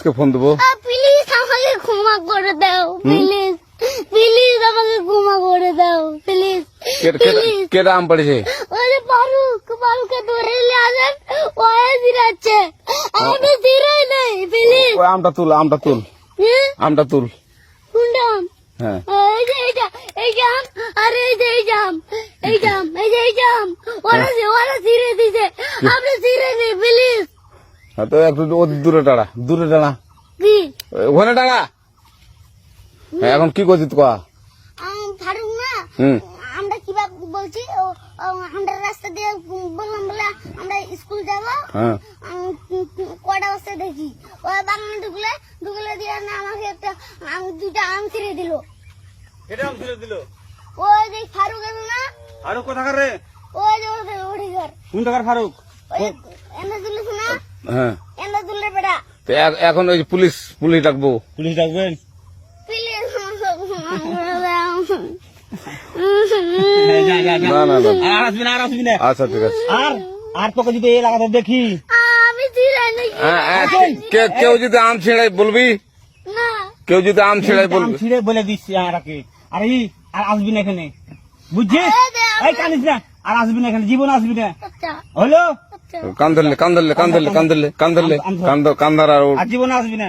পুলিশকে ফোন দেবো। প্লিজ আমাকে ক্ষমা করে দাও, প্লিজ প্লিজ আমাকে ক্ষমা করে দাও, প্লিজ প্লিজ। কেটা আম পড়েছে? ওই যে ফারুককে ধরে নিয়ে আসেন, ও জিরাচ্ছে, আমি জিরাই নেই, প্লিজ। ওই আমটা তুল, আমটা তুল, আমটা তুল। কোনটা আম? হ্যাঁ এই যে এই জাম, আর এই যে এই জাম, এই জাম, এই যে এই জাম, ওরা জিরে দিছে, আপনি জিরে নেই, প্লিজ। হ্যাঁ, তো একটু দূরে টাড়া, দূরে টাড়া, কি ওখানে টাড়া। হ্যাঁ, এখন কি করছিস কয়া? ফারুক না, হুম আমরা কিভাবে বলছি, আমরা রাস্তা দিয়ে বললাম বলে আমরা স্কুল যাবো, হ্যাঁ কটা বস্তা দেখি ওই বাগানে ঢুকলে দিয়ে না আমাকে একটা দুইটা আম ছিঁড়ে দিল। এটা আম ছিঁড়ে দিল? ওই যে ফারুক আছে না, ফারুক কোথাকার রে? ওই যে ওঠে ঘর, কোন টাকার ফারুক? এনে তুলিস না, হ্যাঁ। এনে তুললে বেটা, তো এখন ওই পুলিশ ডাকবো। পুলিশ ডাকবেন? প্লিজ না না না, আর আসবি না, আর আসবি না। আচ্ছা ঠিক আছে। আর তোকে যদি এই এলাকাতে দেখি, আমি ছিঁড়াই নাকি কেউ যদি আম ছিঁড়াই বলবি, না, কেউ যদি আম ছিঁড়াই আম বলবি। ছিঁড়ে বলে দিচ্ছি আমাকে, আর আর আসবি না এখানে, বুঝছিস? এই কানিস না, আর আসবি না এখানে, জীবন আসবি না, আচ্ছা হলো? আচ্ছা, কান্দার আর আর জীবন আসবি না।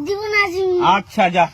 জীবন আসি। আচ্ছা যা।